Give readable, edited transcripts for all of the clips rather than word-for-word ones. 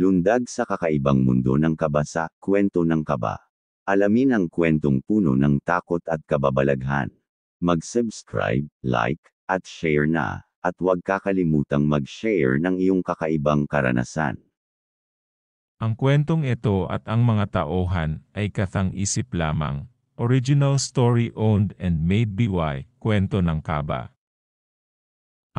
Lundag sa kakaibang mundo ng kaba sa Kwento ng Kaba. Alamin ang kwentong puno ng takot at kababalaghan. Mag-subscribe, like, at share na, at huwag kakalimutang mag-share ng iyong kakaibang karanasan. Ang kwentong ito at ang mga tauhan ay kathang-isip lamang. Original story owned and made by Kwento ng Kaba.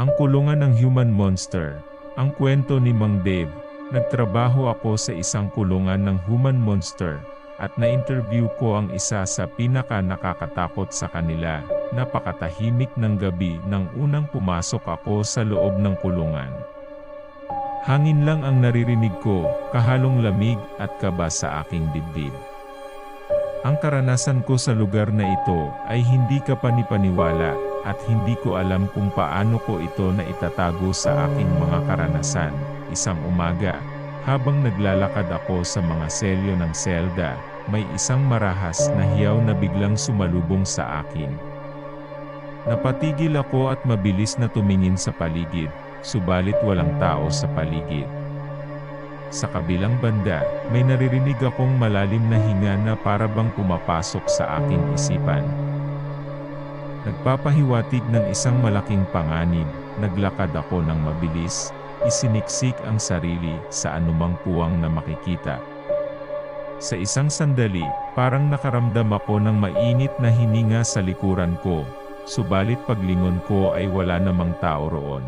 Ang kulungan ng human monster. Ang kwento ni Mang Dave. Nagtrabaho ako sa isang kulungan ng human monster, at na-interview ko ang isa sa pinaka-nakakatakot sa kanila. Napakatahimik ng gabi nang unang pumasok ako sa loob ng kulungan. Hangin lang ang naririnig ko, kahalong lamig at kaba sa aking dibdib. Ang karanasan ko sa lugar na ito ay hindi kapanipaniwala, at hindi ko alam kung paano ko ito na itatago sa aking mga karanasan. Isang umaga, habang naglalakad ako sa mga selyo ng selda, may isang marahas na hiyaw na biglang sumalubong sa akin. Napatigil ako at mabilis na tumingin sa paligid, subalit walang tao sa paligid. Sa kabilang banda, may naririnig akong malalim na hinga na para bang pumapasok sa aking isipan. Nagpapahiwatig ng isang malaking panganib, naglakad ako ng mabilis, isiniksik ang sarili sa anumang puwang na makikita. Sa isang sandali, parang nakaramdam ako ng mainit na hininga sa likuran ko, subalit paglingon ko ay wala namang tao roon.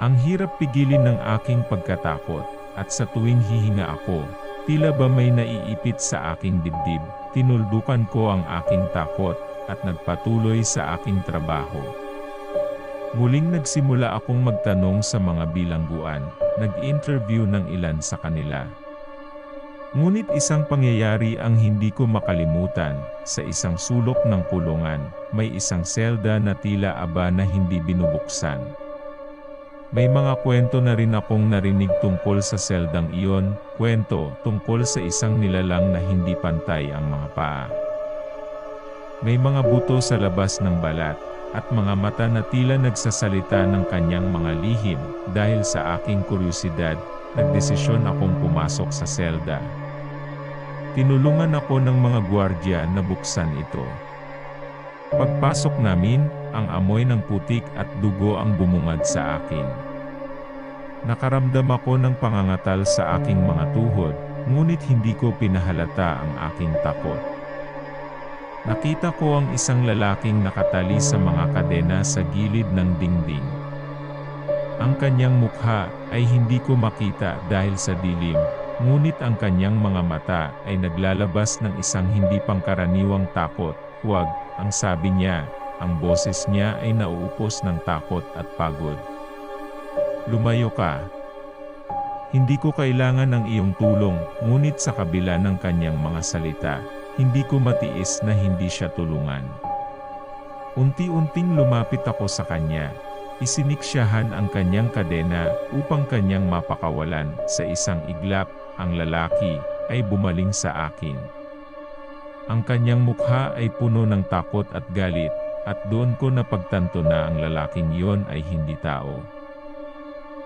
Ang hirap pigilin ng aking pagkatakot, at sa tuwing hihinga ako, tila ba may naiipit sa aking dibdib. Tinuldukan ko ang aking takot, at nagpatuloy sa aking trabaho. Muling nagsimula akong magtanong sa mga bilangguan, nag-interview ng ilan sa kanila. Ngunit isang pangyayari ang hindi ko makalimutan. Sa isang sulok ng kulungan, may isang selda na tila aba na hindi binubuksan. May mga kwento na rin akong narinig tungkol sa seldang iyon, kwento tungkol sa isang nilalang na hindi pantay ang mga paa. May mga buto sa labas ng balat, at mga mata na tila nagsasalita ng kanyang mga lihim. Dahil sa aking kuryosidad, nagdesisyon akong pumasok sa selda. Tinulungan ako ng mga gwardiya na buksan ito. Pagpasok namin, ang amoy ng putik at dugo ang bumungad sa akin. Nakaramdam ako ng pangangatal sa aking mga tuhod, ngunit hindi ko pinahalata ang aking takot. Nakita ko ang isang lalaking nakatali sa mga kadena sa gilid ng dingding. Ang kanyang mukha ay hindi ko makita dahil sa dilim, ngunit ang kanyang mga mata ay naglalabas ng isang hindi pangkaraniwang takot. "Huwag," ang sabi niya, ang boses niya ay nauupos ng takot at pagod. "Lumayo ka. Hindi ko kailangan ng iyong tulong," ngunit sa kabila ng kanyang mga salita, hindi ko matiis na hindi siya tulungan. Unti-unting lumapit ako sa kanya. Isiniksyahan ang kanyang kadena upang kanyang mapakawalan. Sa isang iglap, ang lalaki ay bumaling sa akin. Ang kanyang mukha ay puno ng takot at galit, at doon ko napagtanto na ang lalaking iyon ay hindi tao.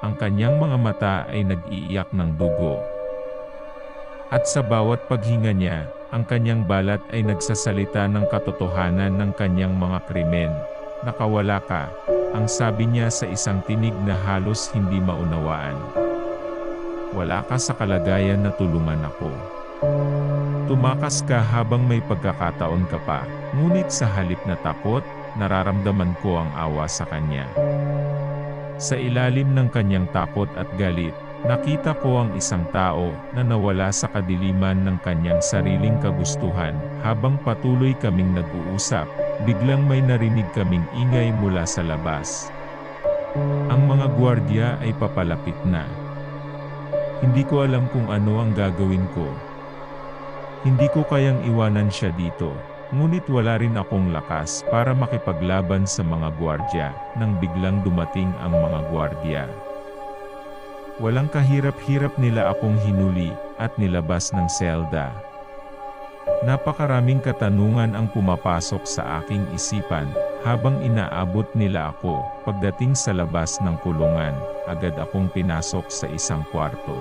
Ang kanyang mga mata ay nag-iiyak ng dugo. At sa bawat paghinga niya, ang kanyang balat ay nagsasalita ng katotohanan ng kanyang mga krimen. "Nakawala ka," ang sabi niya sa isang tinig na halos hindi maunawaan. "Wala ka sa kalagayan na tulungan ako. Tumakas ka habang may pagkakataon ka pa." Ngunit sa halip na takot, nararamdaman ko ang awa sa kanya. Sa ilalim ng kanyang takot at galit, nakita ko ang isang tao na nawala sa kadiliman ng kanyang sariling kagustuhan. Habang patuloy kaming nag-uusap, biglang may narinig kaming ingay mula sa labas. Ang mga gwardiya ay papalapit na. Hindi ko alam kung ano ang gagawin ko. Hindi ko kayang iwanan siya dito, ngunit wala rin akong lakas para makipaglaban sa mga gwardiya nang biglang dumating ang mga gwardiya. Walang kahirap-hirap nila akong hinuli at nilabas ng selda. Napakaraming katanungan ang pumapasok sa aking isipan habang inaabot nila ako. Pagdating sa labas ng kulungan, agad akong pinasok sa isang kwarto.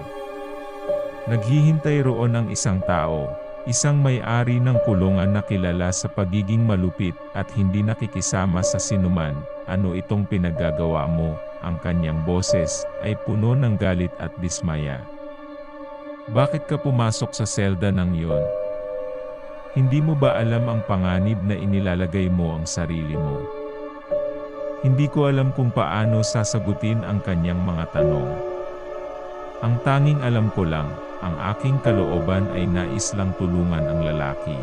Naghihintay roon ang isang tao, isang may-ari ng kulungan na kilala sa pagiging malupit at hindi nakikisama sa sinuman. Ano itong pinaggagawa mo? Ang kanyang boses ay puno ng galit at dismaya. Bakit ka pumasok sa selda ng iyon? Hindi mo ba alam ang panganib na inilalagay mo ang sarili mo? Hindi ko alam kung paano sasagutin ang kanyang mga tanong. Ang tanging alam ko lang, ang aking kalooban ay nais lang tulungan ang lalaki.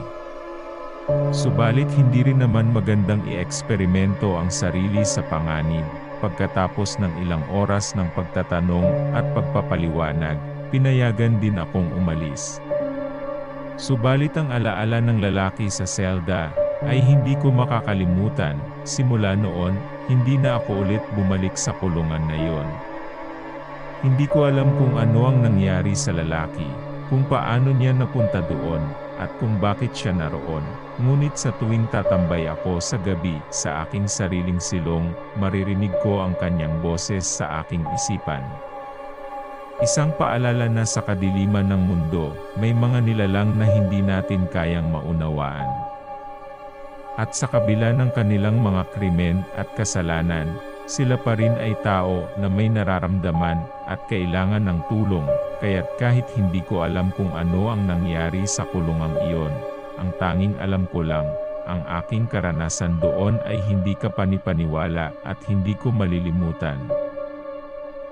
Subalit hindi rin naman magandang i-eksperimento ang sarili sa panganib. Pagkatapos ng ilang oras ng pagtatanong at pagpapaliwanag, pinayagan din akong umalis. Subalit ang alaala ng lalaki sa selda ay hindi ko makakalimutan. Simula noon, hindi na ako ulit bumalik sa kulungan na yon. Hindi ko alam kung ano ang nangyari sa lalaki, kung paano niya napunta doon, at kung bakit siya naroon. Ngunit sa tuwing tatambay ako sa gabi sa aking sariling silong, maririnig ko ang kanyang boses sa aking isipan. Isang paalala na sa kadiliman ng mundo, may mga nilalang na hindi natin kayang maunawaan. At sa kabila ng kanilang mga krimen at kasalanan, sila pa rin ay tao na may nararamdaman at kailangan ng tulong, kaya't kahit hindi ko alam kung ano ang nangyari sa kulungang iyon, ang tanging alam ko lang, ang aking karanasan doon ay hindi kapanipaniwala at hindi ko malilimutan.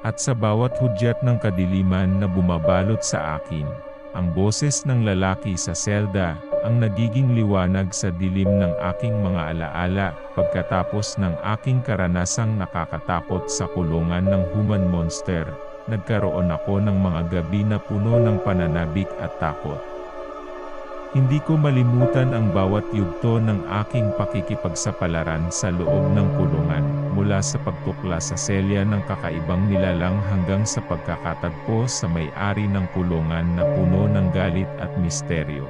At sa bawat hudyat ng kadiliman na bumabalot sa akin, ang boses ng lalaki sa selda, ang nagiging liwanag sa dilim ng aking mga alaala, pagkatapos ng aking karanasang nakakatakot sa kulungan ng human monster, nagkaroon ako ng mga gabi na puno ng pananabik at takot. Hindi ko malimutan ang bawat yugto ng aking pakikipagsapalaran sa loob ng kulungan, mula sa pagtukla sa selya ng kakaibang nilalang hanggang sa pagkakatagpo sa may-ari ng kulungan na puno ng galit at misteryo.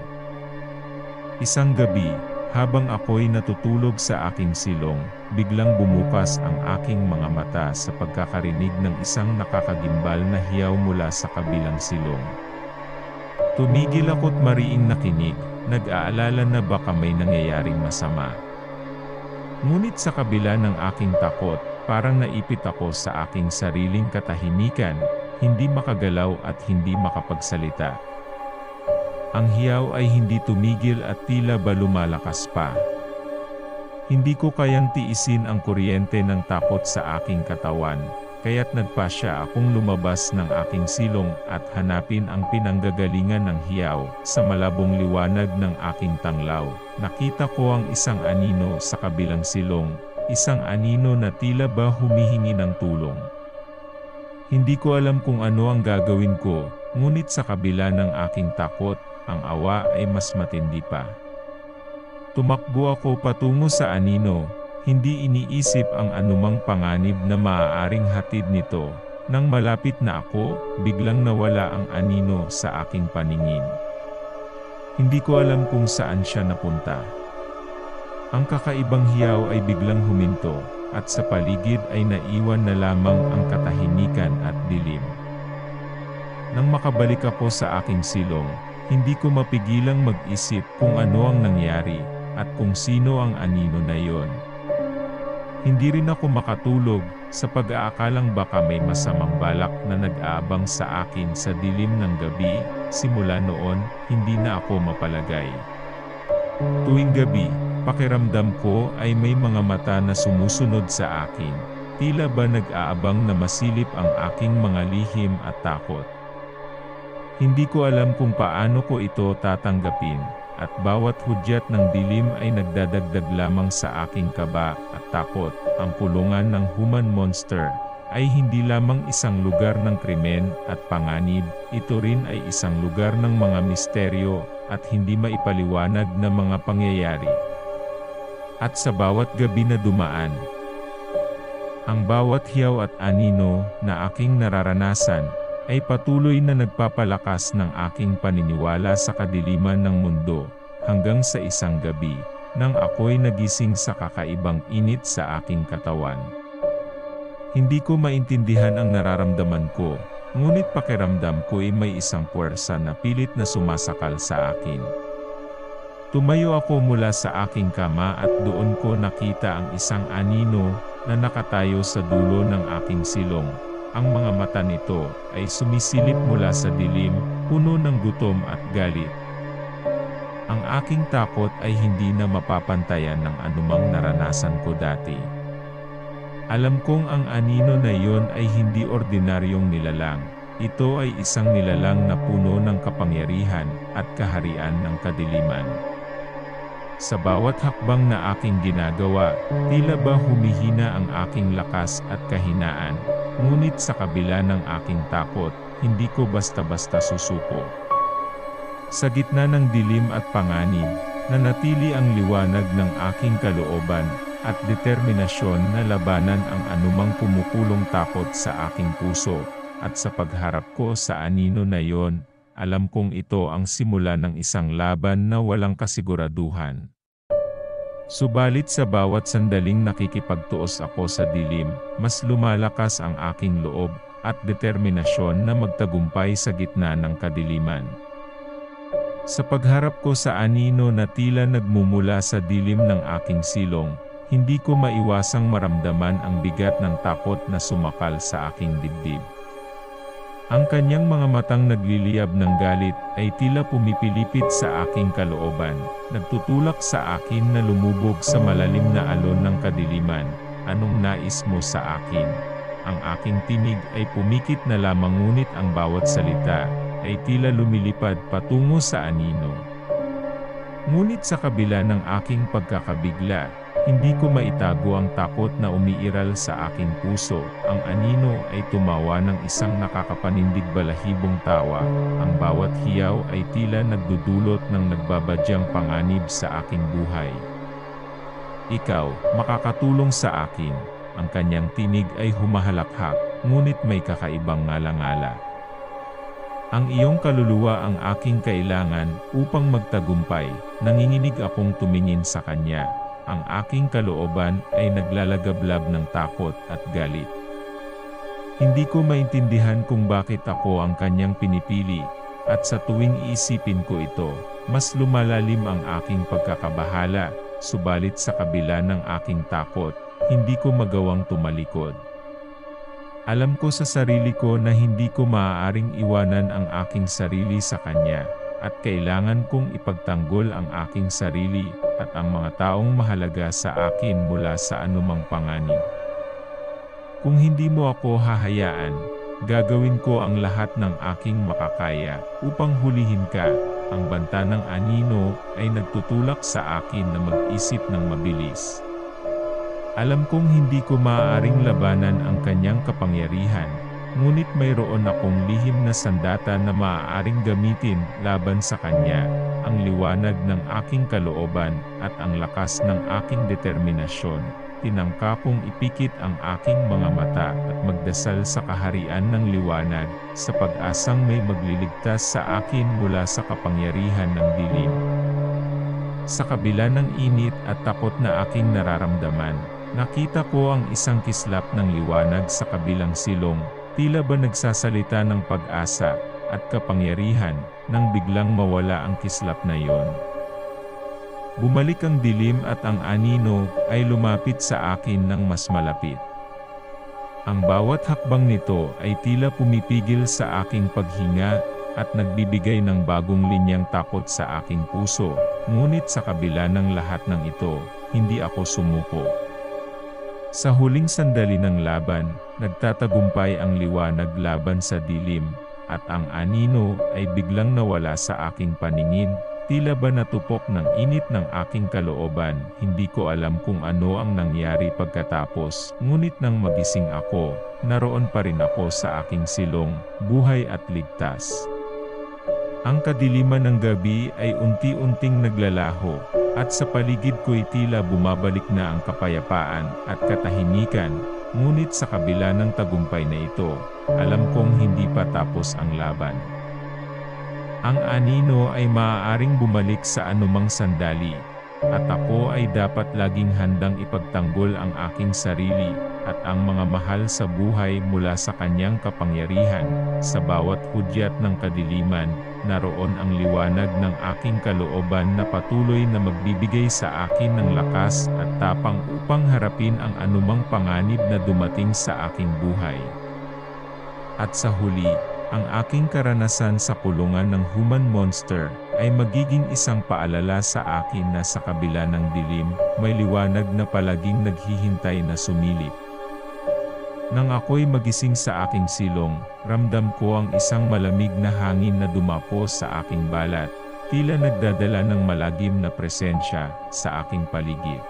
Isang gabi, habang ako'y natutulog sa aking silong, biglang bumukas ang aking mga mata sa pagkakarinig ng isang nakakagimbal na hiyaw mula sa kabilang silong. Tumigil ako't mariing nakinig, nag-aalala na baka may nangyayaring masama. Ngunit sa kabila ng aking takot, parang naipit ako sa aking sariling katahimikan, hindi makagalaw at hindi makapagsalita. Ang hiyaw ay hindi tumigil at tila ba lumalakas pa. Hindi ko kayang tiisin ang kuryente ng takot sa aking katawan, kaya't nagpasya akong lumabas ng aking silong at hanapin ang pinanggagalingan ng hiyaw. Sa malabong liwanag ng aking tanglaw, nakita ko ang isang anino sa kabilang silong, isang anino na tila ba humihingi ng tulong. Hindi ko alam kung ano ang gagawin ko, ngunit sa kabila ng aking takot, ang awa ay mas matindi pa. Tumakbo ako patungo sa anino, hindi iniisip ang anumang panganib na maaaring hatid nito. Nang malapit na ako, biglang nawala ang anino sa aking paningin. Hindi ko alam kung saan siya napunta. Ang kakaibang hiyaw ay biglang huminto, at sa paligid ay naiwan na lamang ang katahimikan at dilim. Nang makabalik ako sa aking silong, hindi ko mapigilang mag-isip kung ano ang nangyari, at kung sino ang anino na yon. Hindi rin ako makatulog, sa pag-aakalang baka may masamang balak na nag-aabang sa akin sa dilim ng gabi. Simula noon, hindi na ako mapalagay. Tuwing gabi, pakiramdam ko ay may mga mata na sumusunod sa akin, tila ba nag-aabang na masilip ang aking mga lihim at takot. Hindi ko alam kung paano ko ito tatanggapin, at bawat hudyat ng dilim ay nagdadagdag lamang sa aking kaba at takot. Ang kulungan ng human monster ay hindi lamang isang lugar ng krimen at panganib, ito rin ay isang lugar ng mga misteryo at hindi maipaliwanag na mga pangyayari. At sa bawat gabi na dumaan, ang bawat hiyaw at anino na aking nararanasan ay patuloy na nagpapalakas ng aking paniniwala sa kadiliman ng mundo, hanggang sa isang gabi, nang ako'y nagising sa kakaibang init sa aking katawan. Hindi ko maintindihan ang nararamdaman ko, Ngunit pakiramdam ko ay may isang puwersa na pilit na sumasakal sa akin. Tumayo ako mula sa aking kama at doon ko nakita ang isang anino na nakatayo sa dulo ng aking silong. Ang mga mata nito ay sumisilip mula sa dilim, puno ng gutom at galit. Ang aking takot ay hindi na mapapantayan ng anumang naranasan ko dati. Alam kong ang anino na iyon ay hindi ordinaryong nilalang. Ito ay isang nilalang na puno ng kapangyarihan at kaharian ng kadiliman. Sa bawat hakbang na aking ginagawa, tila ba humihina ang aking lakas at kahinaan. Ngunit sa kabila ng aking takot, hindi ko basta-basta susuko. Sa gitna ng dilim at panganib, nanatili ang liwanag ng aking kalooban at determinasyon na labanan ang anumang kumukulong takot sa aking puso. At sa pagharap ko sa anino na yon, alam kong ito ang simula ng isang laban na walang kasiguraduhan. Subalit sa bawat sandaling nakikipagtuos ako sa dilim, mas lumalakas ang aking loob at determinasyon na magtagumpay sa gitna ng kadiliman. Sa pagharap ko sa anino na tila nagmumula sa dilim ng aking silong, hindi ko maiwasang maramdaman ang bigat ng takot na sumakal sa aking dibdib. Ang kanyang mga matang nagliliyab ng galit ay tila pumipilipit sa aking kalooban, nagtutulak sa akin na lumubog sa malalim na alon ng kadiliman. Anong nais mo sa akin? Ang aking tinig ay pumikit na lamang, ngunit ang bawat salita ay tila lumilipad patungo sa anino. Ngunit sa kabila ng aking pagkakabigla, hindi ko maitago ang takot na umiiral sa aking puso. Ang anino ay tumawa ng isang nakakapanindig balahibong tawa. Ang bawat hiyaw ay tila nagdudulot ng nagbabadyang panganib sa aking buhay. Ikaw, makakatulong sa akin. Ang kanyang tinig ay humahalakhak, ngunit may kakaibang ngala-ngala. Ang iyong kaluluwa ang aking kailangan upang magtagumpay. Nanginginig akong tumingin sa kanya. Ang aking kalooban ay naglalagablab ng takot at galit. Hindi ko maintindihan kung bakit ako ang kanyang pinipili, at sa tuwing iisipin ko ito, mas lumalalim ang aking pagkakabahala. Subalit sa kabila ng aking takot, hindi ko magawang tumalikod. Alam ko sa sarili ko na hindi ko maaaring iwanan ang aking sarili sa kanya, at kailangan kong ipagtanggol ang aking sarili at ang mga taong mahalaga sa akin mula sa anumang panganib. Kung hindi mo ako hahayaan, gagawin ko ang lahat ng aking makakaya upang hulihin ka. Ang banta ng anino ay nagtutulak sa akin na mag-isip ng mabilis. Alam kong hindi ko maaaring labanan ang kanyang kapangyarihan, ngunit mayroon akong lihim na sandata na maaaring gamitin laban sa kanya, ang liwanag ng aking kalooban at ang lakas ng aking determinasyon. Tinangka kong ipikit ang aking mga mata at magdasal sa kaharian ng liwanag, sa pag-asang may magliligtas sa akin mula sa kapangyarihan ng dilim. Sa kabila ng init at takot na aking nararamdaman, nakita ko ang isang kislap ng liwanag sa kabilang silong. Tila ba nagsasalita ng pag-asa at kapangyarihan nang biglang mawala ang kislap na iyon. Bumalik ang dilim at ang anino ay lumapit sa akin ng mas malapit. Ang bawat hakbang nito ay tila pumipigil sa aking paghinga at nagbibigay ng bagong linyang takot sa aking puso. Ngunit sa kabila ng lahat ng ito, hindi ako sumuko. Sa huling sandali ng laban, nagtatagumpay ang liwanag laban sa dilim, at ang anino ay biglang nawala sa aking paningin. Tila ba natupok ng init ng aking kalooban. Hindi ko alam kung ano ang nangyari pagkatapos, ngunit nang magising ako, naroon pa rin ako sa aking silong, buhay at ligtas. Ang kadiliman ng gabi ay unti-unting naglalaho, at sa paligid ko'y tila bumabalik na ang kapayapaan at katahimikan. Ngunit sa kabila ng tagumpay na ito, alam kong hindi pa tapos ang laban. Ang anino ay maaaring bumalik sa anumang sandali, at ako ay dapat laging handang ipagtanggol ang aking sarili at ang mga mahal sa buhay mula sa kanyang kapangyarihan. Sa bawat hudyat ng kadiliman, naroon ang liwanag ng aking kalooban na patuloy na magbibigay sa akin ng lakas at tapang upang harapin ang anumang panganib na dumating sa aking buhay. At sa huli, ang aking karanasan sa kulungan ng human monster ay magiging isang paalala sa akin na sa kabila ng dilim, may liwanag na palaging naghihintay na sumilip. Nang ako'y magising sa aking silong, ramdam ko ang isang malamig na hangin na dumapos sa aking balat, tila nagdadala ng malagim na presensya sa aking paligid.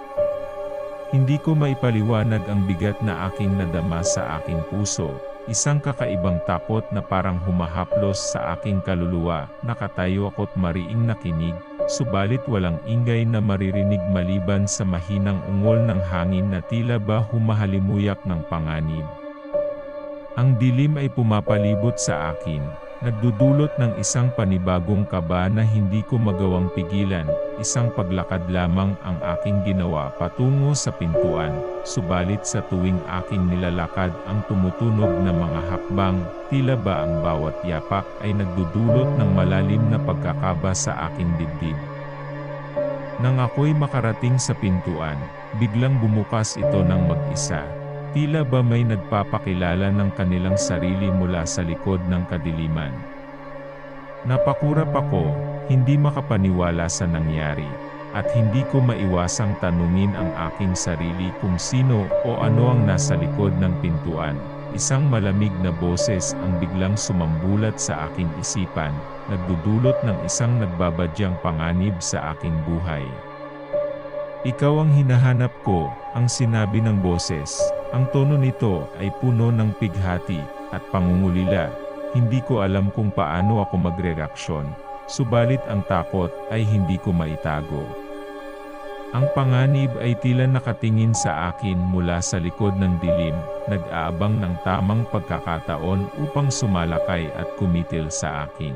Hindi ko maipaliwanag ang bigat na aking nadama sa aking puso, isang kakaibang takot na parang humahaplos sa aking kaluluwa. Nakatayo ako't mariing nakinig, subalit walang ingay na maririnig maliban sa mahinang ungol ng hangin na tila ba humahalimuyak ng panganib. Ang dilim ay pumapalibot sa akin, nagdudulot ng isang panibagong kaba na hindi ko magawang pigilan. Isang paglakad lamang ang aking ginawa patungo sa pintuan, subalit sa tuwing aking nilalakad ang tumutunog na mga hakbang, tila ba ang bawat yapak ay nagdudulot ng malalim na pagkakaba sa aking dibdib. Nang ako'y makarating sa pintuan, biglang bumukas ito ng mag-isa. Tila ba may nagpapakilala ng kanilang sarili mula sa likod ng kadiliman. Napakurap ako, hindi makapaniwala sa nangyari, at hindi ko maiwasang tanungin ang aking sarili kung sino o ano ang nasa likod ng pintuan. Isang malamig na boses ang biglang sumambulat sa aking isipan, nagdudulot ng isang nagbabadyang panganib sa aking buhay. "Ikaw ang hinahanap ko," ang sinabi ng boses. Ang tono nito ay puno ng pighati at pangungulila. Hindi ko alam kung paano ako magreaksyon, subalit ang takot ay hindi ko maitago. Ang panganib ay tila nakatingin sa akin mula sa likod ng dilim, nag-aabang ng tamang pagkakataon upang sumalakay at kumitil sa akin.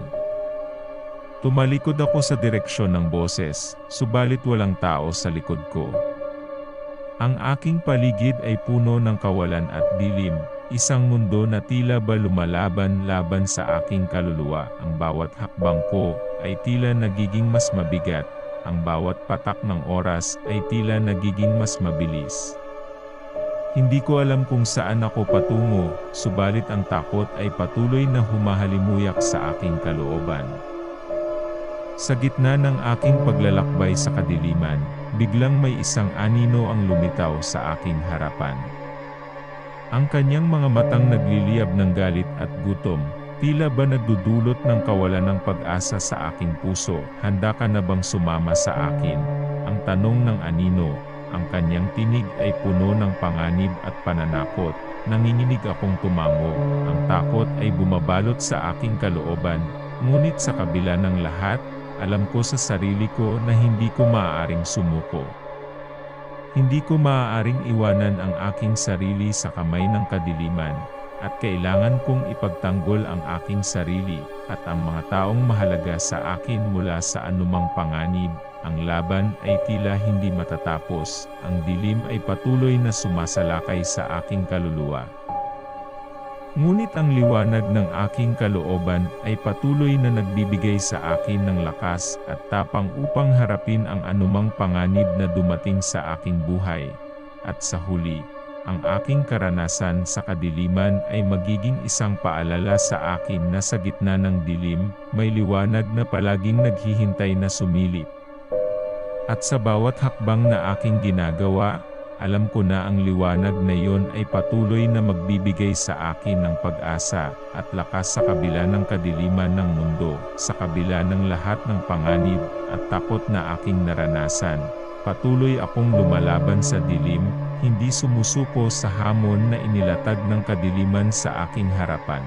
Tumalikod ako sa direksyon ng boses, subalit walang tao sa likod ko. Ang aking paligid ay puno ng kawalan at dilim, isang mundo na tila ba lumalaban-laban sa aking kaluluwa. Ang bawat hakbang ko ay tila nagiging mas mabigat, ang bawat patak ng oras ay tila nagiging mas mabilis. Hindi ko alam kung saan ako patungo, subalit ang takot ay patuloy na humahalimuyak sa aking kalooban. Sa gitna ng aking paglalakbay sa kadiliman, biglang may isang anino ang lumitaw sa aking harapan. Ang kanyang mga matang nagliliyab ng galit at gutom, tila ba nagdudulot ng kawalan ng pag-asa sa aking puso. "Handa ka na bang sumama sa akin?" ang tanong ng anino. Ang kanyang tinig ay puno ng panganib at pananakot. Nanginginig akong tumango. Ang takot ay bumabalot sa aking kalooban, ngunit sa kabila ng lahat, alam ko sa sarili ko na hindi ko maaaring sumuko. Hindi ko maaaring iwanan ang aking sarili sa kamay ng kadiliman, at kailangan kong ipagtanggol ang aking sarili at ang mga taong mahalaga sa akin mula sa anumang panganib. Ang laban ay tila hindi matatapos, ang dilim ay patuloy na sumasalakay sa aking kaluluwa. Ngunit ang liwanag ng aking kalooban ay patuloy na nagbibigay sa akin ng lakas at tapang upang harapin ang anumang panganib na dumating sa aking buhay. At sa huli, ang aking karanasan sa kadiliman ay magiging isang paalala sa akin na sa gitna ng dilim, may liwanag na palaging naghihintay na sumilip. At sa bawat hakbang na aking ginagawa, alam ko na ang liwanag na iyon ay patuloy na magbibigay sa akin ng pag-asa at lakas sa kabila ng kadiliman ng mundo, sa kabila ng lahat ng panganib at takot na aking naranasan. Patuloy akong lumalaban sa dilim, hindi sumusuko sa hamon na inilatag ng kadiliman sa aking harapan.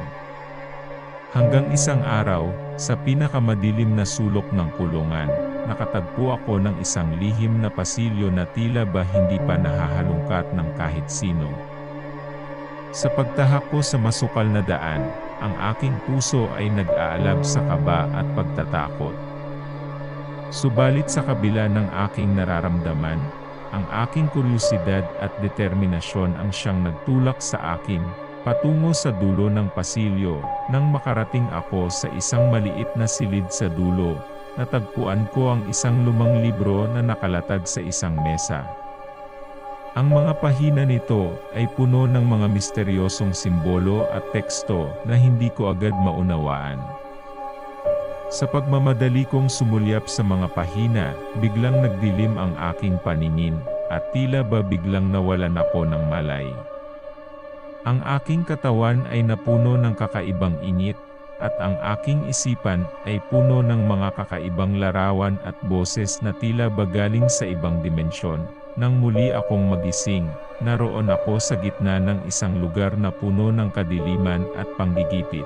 Hanggang isang araw, sa pinakamadilim na sulok ng kulungan, nakatagpo ako ng isang lihim na pasilyo na tila ba hindi pa nahahalungkat ng kahit sino. Sa pagtahak ko sa masukal na daan, ang aking puso ay nag-aalab sa kaba at pagtatakot. Subalit sa kabila ng aking nararamdaman, Ang aking kuryosidad at determinasyon ang siyang nagtulak sa akin, patungo sa dulo ng pasilyo. Nang makarating ako sa isang maliit na silid sa dulo, natagpuan ko ang isang lumang libro na nakalatag sa isang mesa. Ang mga pahina nito ay puno ng mga misteryosong simbolo at teksto na hindi ko agad maunawaan. Sa pagmamadali kong sumulyap sa mga pahina, biglang nagdilim ang aking paningin, at tila ba biglang nawalan ako ng malay. Ang aking katawan ay napuno ng kakaibang init, at ang aking isipan ay puno ng mga kakaibang larawan at boses na tila ba galing sa ibang dimensyon. Nang muli akong magising, naroon ako sa gitna ng isang lugar na puno ng kadiliman at panggigipit.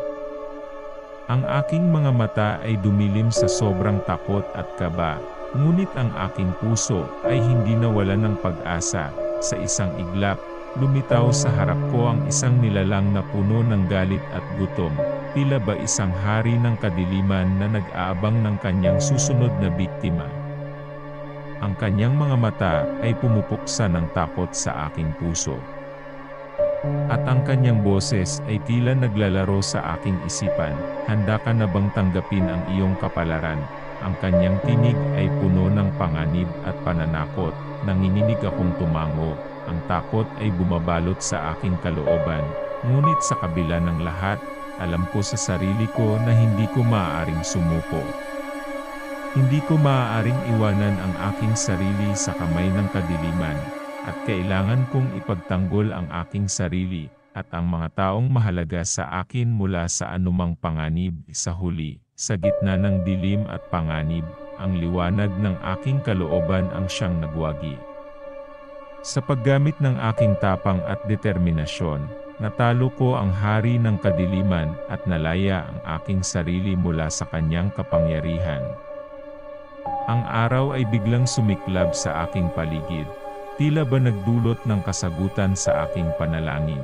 Ang aking mga mata ay dumilim sa sobrang takot at kaba, ngunit ang aking puso ay hindi nawala ng pag-asa. Sa isang iglap, lumitaw sa harap ko ang isang nilalang na puno ng galit at gutom, tila ba isang hari ng kadiliman na nag-aabang ng kanyang susunod na biktima. Ang kanyang mga mata ay pumupuksa ng takot sa aking puso. At ang kanyang boses ay tila naglalaro sa aking isipan, "Handa ka na bang tanggapin ang iyong kapalaran?" Ang kanyang tinig ay puno ng panganib at pananakot. Nanginginig akong tumango, ang takot ay bumabalot sa aking kalooban. Ngunit sa kabila ng lahat, alam ko sa sarili ko na hindi ko maaaring sumuko. Hindi ko maaaring iwanan ang aking sarili sa kamay ng kadiliman, at kailangan kong ipagtanggol ang aking sarili, at ang mga taong mahalaga sa akin mula sa anumang panganib. Sa huli, sa gitna ng dilim at panganib, ang liwanag ng aking kalooban ang siyang nagwagi. Sa paggamit ng aking tapang at determinasyon, natalo ko ang hari ng kadiliman at nalaya ang aking sarili mula sa kanyang kapangyarihan. Ang araw ay biglang sumiklab sa aking paligid, tila ba nagdulot ng kasagutan sa aking panalangin.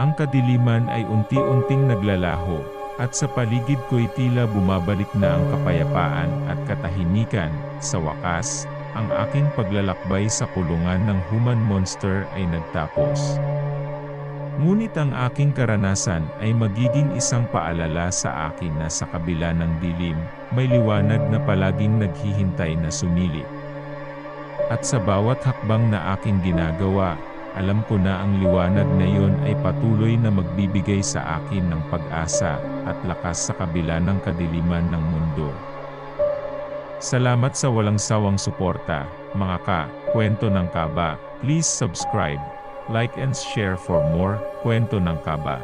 Ang kadiliman ay unti-unting naglalaho, at sa paligid ko'y tila bumabalik na ang kapayapaan at katahimikan. Sa wakas, ang aking paglalakbay sa kulungan ng human monster ay nagtapos. Ngunit ang aking karanasan ay magiging isang paalala sa akin na sa kabila ng dilim, may liwanag na palaging naghihintay na sumilip. At sa bawat hakbang na aking ginagawa, alam ko na ang liwanag na iyon ay patuloy na magbibigay sa akin ng pag-asa at lakas sa kabila ng kadiliman ng mundo. Salamat sa walang sawang suporta, mga Kwento ng Kaba. Please subscribe, like and share for more Kwento ng Kaba.